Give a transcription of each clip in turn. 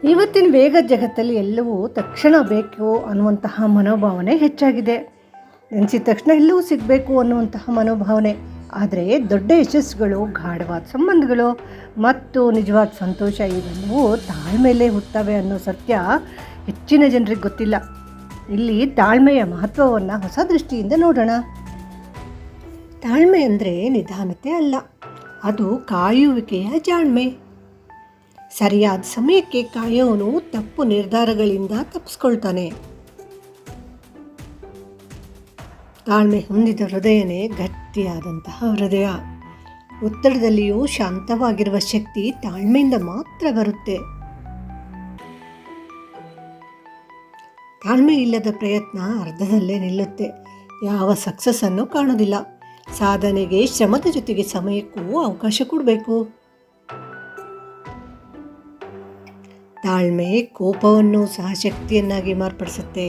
ಇವತ್ತಿನ ವೇಗದ ಜಗತ್ತಲ್ಲಿ ಎಲ್ಲವೂ ತಕ್ಷಣ ಬೇಕು ಅನ್ನುವಂತಹ ಮನೋಭಾವನೆ ಹೆಚ್ಚಾಗಿದೆ. ನೆನೆಸಿದ ತಕ್ಷಣ ಎಲ್ಲವೂ ಸಿಗಬೇಕು ಅನ್ನುವಂತಹ ಮನೋಭಾವನೆ. ಆದರೆ ದೊಡ್ಡ ಯಶಸ್ಸುಗಳು, ಗಾಢವಾದ ಸಂಬಂಧಗಳು ಮತ್ತು ನಿಜವಾದ ಸಂತೋಷ ಇವೆಲ್ಲವೂ ತಾಳ್ಮೆಯಲ್ಲೇ ಹುಟ್ಟುತ್ತವೆ ಅನ್ನೋ ಸತ್ಯ ಹೆಚ್ಚಿನ ಜನರಿಗೆ ಗೊತ್ತಿಲ್ಲ. ಇಲ್ಲಿ ತಾಳ್ಮೆಯ ಮಹತ್ವವನ್ನು ಹೊಸ ದೃಷ್ಟಿಯಿಂದ ನೋಡೋಣ. ತಾಳ್ಮೆ ಅಂದರೆ ನಿಧಾನತೆ ಅಲ್ಲ, ಅದು ಕಾಯುವಿಕೆಯ ಜಾಣ್ಮೆ. ಸರಿಯಾದ ಸಮಯಕ್ಕೆ ಕಾಯೋನು ತಪ್ಪು ನಿರ್ಧಾರಗಳಿಂದ ತಪ್ಪಿಸ್ಕೊಳ್ತಾನೆ. ತಾಳ್ಮೆ ಹೊಂದಿದ ಹೃದಯನೇ ಗಟ್ಟಿಯಾದಂತಹ ಹೃದಯ. ಒತ್ತಡದಲ್ಲಿಯೂ ಶಾಂತವಾಗಿರುವ ಶಕ್ತಿ ತಾಳ್ಮೆಯಿಂದ ಮಾತ್ರ ಬರುತ್ತೆ. ತಾಳ್ಮೆ ಇಲ್ಲದ ಪ್ರಯತ್ನ ಅರ್ಧದಲ್ಲೇ ನಿಲ್ಲುತ್ತೆ. ಯಾವ ಸಕ್ಸಸ್ಸನ್ನು ಕಾಣೋದಿಲ್ಲ. ಸಾಧನೆಗೆ ಶ್ರಮದ ಜೊತೆಗೆ ಸಮಯಕ್ಕೂ ಅವಕಾಶ ಕೊಡಬೇಕು. ತಾಳ್ಮೆ ಕೋಪವನ್ನು ಸಹ ಶಕ್ತಿಯನ್ನಾಗಿ ಮಾರ್ಪಡಿಸುತ್ತೆ.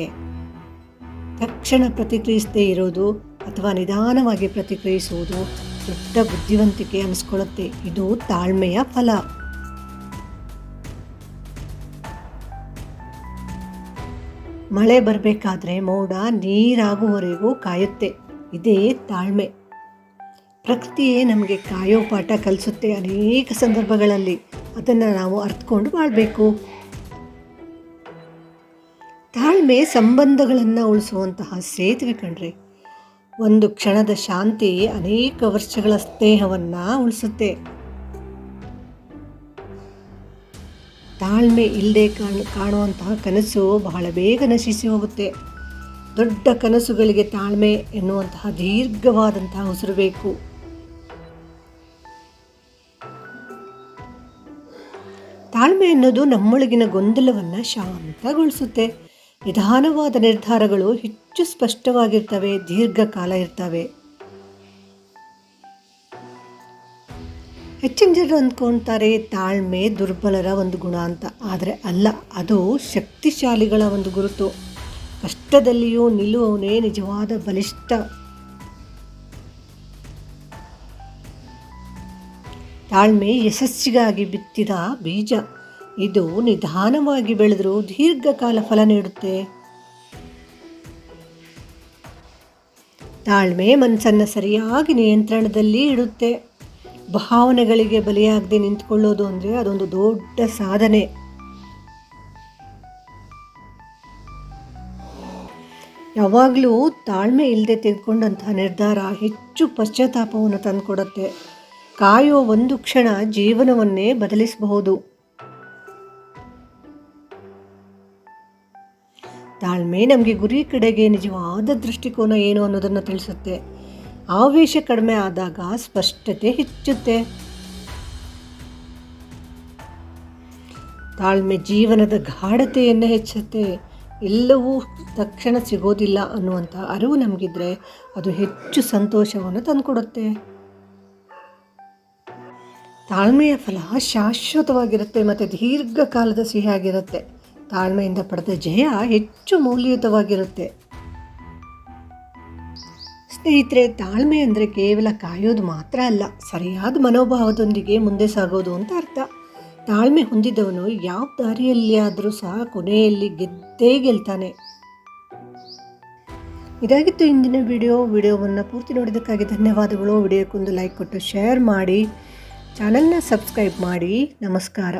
ತಕ್ಷಣ ಪ್ರತಿಕ್ರಿಯಿಸದೇ ಇರೋದು ಅಥವಾ ನಿಧಾನವಾಗಿ ಪ್ರತಿಕ್ರಿಯಿಸುವುದು ದೊಡ್ಡ ಬುದ್ಧಿವಂತಿಕೆ ಅನಿಸ್ಕೊಳ್ಳುತ್ತೆ. ಇದು ತಾಳ್ಮೆಯ ಫಲ. ಮಳೆ ಬರಬೇಕಾದ್ರೆ ಮೋಡ ನೀರಾಗುವವರೆಗೂ ಕಾಯುತ್ತೆ. ಇದೇ ತಾಳ್ಮೆ. ಪ್ರಕೃತಿಯೇ ನಮಗೆ ಕಾಯೋ ಪಾಠ ಕಲಿಸುತ್ತೆ. ಅನೇಕ ಸಂದರ್ಭಗಳಲ್ಲಿ ಅದನ್ನು ನಾವು ಅರ್ಥಕೊಂಡು ಬಾಳಬೇಕು. ತಾಳ್ಮೆ ಸಂಬಂಧಗಳನ್ನು ಉಳಿಸುವಂತಹ ಸೇತುವೆ ಕಣ್ರಿ. ಒಂದು ಕ್ಷಣದ ಶಾಂತಿ ಅನೇಕ ವರ್ಷಗಳ ಸ್ನೇಹವನ್ನು ಉಳಿಸುತ್ತೆ. ತಾಳ್ಮೆ ಇಲ್ಲದೆ ಕಾಣುವಂತಹ ಕನಸು ಬಹಳ ಬೇಗ ನಶಿಸಿ ಹೋಗುತ್ತೆ. ದೊಡ್ಡ ಕನಸುಗಳಿಗೆ ತಾಳ್ಮೆ ಎನ್ನುವಂತಹ ದೀರ್ಘವಾದಂತಹ ಉಸಿರು ಬೇಕು. ತಾಳ್ಮೆ ಅನ್ನೋದು ನಮ್ಮೊಳಗಿನ ಗೊಂದಲವನ್ನು ಶಾಂತಗೊಳಿಸುತ್ತೆ. ನಿಧಾನವಾದ ನಿರ್ಧಾರಗಳು ಹೆಚ್ಚು ಸ್ಪಷ್ಟವಾಗಿರ್ತವೆ, ದೀರ್ಘಕಾಲ ಇರ್ತವೆ. ಹೆಚ್ಚಿನ ಜನರು ಅಂದ್ಕೊಳ್ತಾರೆ ತಾಳ್ಮೆ ದುರ್ಬಲರ ಒಂದು ಗುಣ ಅಂತ. ಆದರೆ ಅಲ್ಲ, ಅದು ಶಕ್ತಿಶಾಲಿಗಳ ಒಂದು ಗುರುತು. ಕಷ್ಟದಲ್ಲಿಯೂ ನಿಲ್ಲುವವನೇ ನಿಜವಾದ ಬಲಿಷ್ಠ. ತಾಳ್ಮೆ ಯಶಸ್ಸಿಗಾಗಿ ಬಿತ್ತಿದ ಬೀಜ. ಇದು ನಿಧಾನವಾಗಿ ಬೆಳೆದರೂ ದೀರ್ಘಕಾಲ ಫಲ ನೀಡುತ್ತೆ. ತಾಳ್ಮೆ ಮನಸ್ಸನ್ನು ಸರಿಯಾಗಿ ನಿಯಂತ್ರಣದಲ್ಲಿ ಇಡುತ್ತೆ. ಭಾವನೆಗಳಿಗೆ ಬಲಿಯಾಗದೆ ನಿಂತ್ಕೊಳ್ಳೋದು ಅಂದರೆ ಅದೊಂದು ದೊಡ್ಡ ಸಾಧನೆ. ಯಾವಾಗಲೂ ತಾಳ್ಮೆ ಇಲ್ಲದೆ ತೆಗೆದುಕೊಂಡಂತಹ ನಿರ್ಧಾರ ಹೆಚ್ಚು ಪಶ್ಚಾತ್ತಾಪವನ್ನು ತಂದುಕೊಡುತ್ತೆ. ಕಾಯೋ ಒಂದು ಕ್ಷಣ ಜೀವನವನ್ನೇ ಬದಲಿಸಬಹುದು. ತಾಳ್ಮೆ ನಮಗೆ ಗುರಿ ಕಡೆಗೆ ನಿಜವಾದ ದೃಷ್ಟಿಕೋನ ಏನು ಅನ್ನೋದನ್ನು ತಿಳಿಸುತ್ತೆ. ಆವೇಶ ಕಡಿಮೆ ಆದಾಗ ಸ್ಪಷ್ಟತೆ ಹೆಚ್ಚುತ್ತೆ. ತಾಳ್ಮೆ ಜೀವನದ ಗಾಢತೆಯನ್ನು ಹೆಚ್ಚುತ್ತೆ. ಎಲ್ಲವೂ ತಕ್ಷಣ ಸಿಗೋದಿಲ್ಲ ಅನ್ನುವಂಥ ಅರಿವು ನಮಗಿದ್ರೆ ಅದು ಹೆಚ್ಚು ಸಂತೋಷವನ್ನು ತಂದುಕೊಡುತ್ತೆ. ತಾಳ್ಮೆಯ ಫಲ ಶಾಶ್ವತವಾಗಿರುತ್ತೆ ಮತ್ತು ದೀರ್ಘಕಾಲದ ಸಿಹಿಯಾಗಿರುತ್ತೆ. ತಾಳ್ಮೆಯಿಂದ ಪಡೆದ ಜಯ ಹೆಚ್ಚು ಮೌಲ್ಯಯುತವಾಗಿರುತ್ತೆ. ಸ್ನೇಹಿತರೆ, ತಾಳ್ಮೆ ಅಂದರೆ ಕೇವಲ ಕಾಯೋದು ಮಾತ್ರ ಅಲ್ಲ, ಸರಿಯಾದ ಮನೋಭಾವದೊಂದಿಗೆ ಮುಂದೆ ಸಾಗೋದು ಅಂತ ಅರ್ಥ. ತಾಳ್ಮೆ ಹೊಂದಿದವನು ಯಾವ ದಾರಿಯಲ್ಲಿ ಆದರೂ ಸಹ ಕೊನೆಯಲ್ಲಿ ಗೆದ್ದೇ ಗೆಲ್ತಾನೆ. ಇದಾಗಿತ್ತು ಇಂದಿನ ವಿಡಿಯೋವನ್ನು ಪೂರ್ತಿ ನೋಡಿದ್ದಕ್ಕಾಗಿ ಧನ್ಯವಾದಗಳು. ವಿಡಿಯೋಕ್ಕೊಂದು ಲೈಕ್ ಕೊಟ್ಟು ಶೇರ್ ಮಾಡಿ, ಚಾನಲ್ನ ಸಬ್ಸ್ಕ್ರೈಬ್ ಮಾಡಿ. ನಮಸ್ಕಾರ.